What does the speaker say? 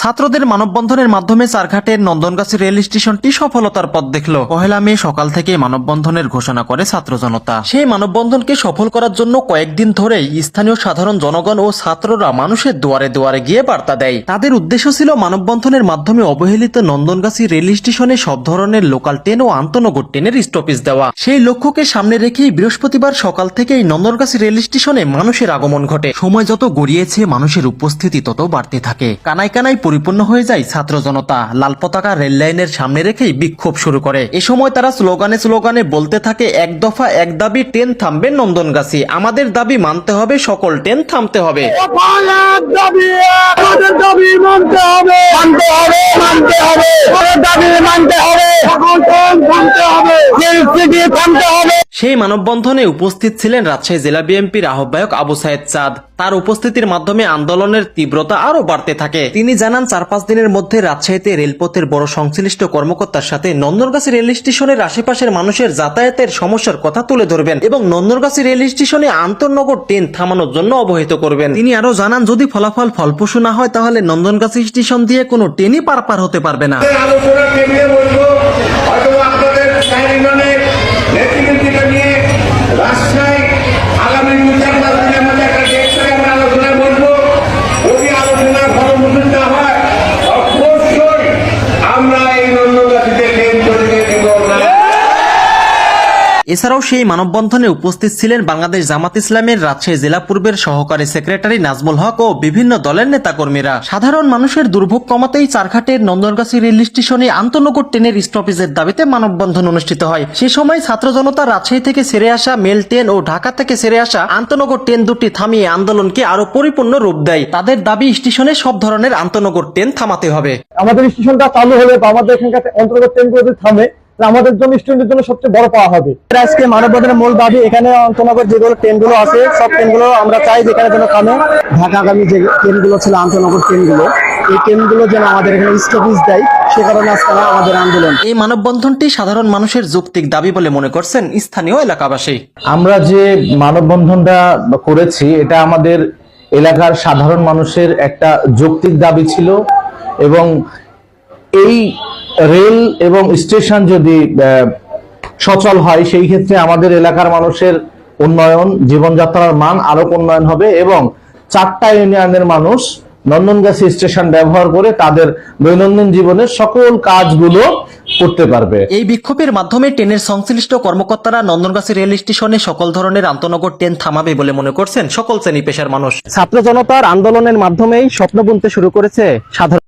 ছাত্রদের মানববন্ধনের মাধ্যমে চারঘাটের নন্দনগাছি রেল স্টেশনটি সফলতার পথ দেখল। পহেলা মে সকাল থেকে মানববন্ধনের ঘোষণা করে ছাত্র জনতা। সেই মানববন্ধনকে সফল করার জন্য কয়েকদিন ধরেই স্থানীয় সাধারণ জনগণ ও ছাত্ররা মানুষের দুয়ারে দুয়ারে গিয়ে বার্তা দেয়। তাদের উদ্দেশ্য ছিল মানববন্ধনের মাধ্যমে অবহেলিত নন্দনগাছি রেল স্টেশনে সব ধরনের লোকাল ট্রেন ও আন্তনগর ট্রেনের স্টপেজ দেওয়া। সেই লক্ষ্যকে সামনে রেখেই বৃহস্পতিবার সকাল থেকেই নন্দনগাছি রেল স্টেশনে মানুষের আগমন ঘটে। সময় যত গড়িয়েছে মানুষের উপস্থিতি তত বাড়তে থাকে। কানায় কানায় পরিপূর্ণ হয়ে যায় ছাত্র জনতা। লাল পতাকা রেল লাইনের সামনে রেখেই বিক্ষোভ শুরু করে। এ সময় তারা স্লোগানে স্লোগানে বলতে থাকে, এক দফা এক দাবি, ট্রেন থামবে নন্দনগাছি। আমাদের দাবি মানতে হবে, সকল ট্রেন থামতে হবে। সেই মানববন্ধনে উপস্থিত ছিলেন রাজশাহী জেলা বিএনপির আহ্বায়ক আবু সাইদ চাঁদ। তার উপস্থিতির মাধ্যমে আন্দোলনের তীব্রতা আরো বাড়তে থাকে। তিনি জানান, 4-5 দিনের মধ্যে রাজশাহীতে রেলপথের বড় সংশ্লিষ্ট কর্মকর্তার সাথে নন্দনগাছি রেল স্টেশনের আশেপাশের মানুষের যাতায়াতের সমস্যার কথা তুলে ধরবেন এবং নন্দনগাছি রেল স্টেশনে আন্তঃনগর ট্রেন থামানোর জন্য অবহিত করবেন। তিনি আরো জানান, যদি ফলাফল ফলপ্রসূ না হয় তাহলে নন্দনগাছি স্টেশন দিয়ে কোনো ট্রেনই পারাপার হতে পারবে না। এছাড়াও সেই মানববন্ধনে উপস্থিত ছিলেন বাংলাদেশ জামাত ইসলামের রাজশাহী জেলা পূর্বের সহকারী সেক্রেটারি নাজমুল হক ও বিভিন্ন দলের নেতাকর্মীরা। সাধারণ মানুষের দুর্ভোগ কমাতেই চারঘাটের নন্দনগাছি রেল স্টেশনে আন্তঃনগর ট্রেনের স্টপেজের দাবিতে মানববন্ধন অনুষ্ঠিত হয়। সে সময় ছাত্র জনতা রাজশাহী থেকে ছেড়ে আসা মেল ট্রেন ও ঢাকা থেকে ছেড়ে আসা আন্তঃনগর ট্রেন দুটি থামিয়ে আন্দোলনকে আরো পরিপূর্ণ রূপ দেয়। তাদের দাবি, স্টেশনে সব ধরনের আন্তঃনগর ট্রেন থামাতে হবে। আমাদের স্টেশনটা চালু হলে বা আমাদের এখানকার অন্তর্গত ট্রেনগুলো যদি থামে, আমাদের জন্য স্টুডেন্টের জন্য সবচেয়ে বড় পাওয়া হবে। আজকে মানববন্ধনের মূল দাবি, এখানে আন্তনগর যেগুলো ট্রেনগুলো আছে সব ট্রেনগুলো আমরা চাই যেখানে যেন থামে। ঢাকাগামী যে ট্রেনগুলো ছিল আন্তনগর ট্রেনগুলো, এই ট্রেনগুলো যেন আমাদের এখানে স্টপেজ দেয়, সে কারণে আজকে আমাদের আন্দোলন। এই মানববন্ধনটি সাধারণ মানুষের যৌক্তিক দাবি বলে মনে করছেন স্থানীয় এলাকাবাসী। আমরা যে মানববন্ধনটা করেছি এটা আমাদের এলাকার সাধারণ মানুষের একটা যৌক্তিক দাবি ছিল এবং এই রেল এবং স্টেশন যদি সচল হয় সেই ক্ষেত্রে আমাদের এলাকার মানুষের উন্নয়ন, জীবনযাত্রার মান আরো উন্নয়ন হবে এবং 4টা ইউনিয়নের মানুষ নন্দনগাছি স্টেশন ব্যবহার করে তাদের দৈনন্দিন জীবনের সকল কাজগুলো করতে পারবে। এই বিক্ষোভের মাধ্যমে ট্রেনের সংশ্লিষ্ট কর্মকর্তারা নন্দনগাছি রেল স্টেশনে সকল ধরনের আন্তঃনগর ট্রেন থামাবে বলে মনে করছেন সকল শ্রেণী পেশার মানুষ। ছাত্র জনতার আন্দোলনের মাধ্যমেই স্বপ্ন বুনতে শুরু করেছে সাধারণ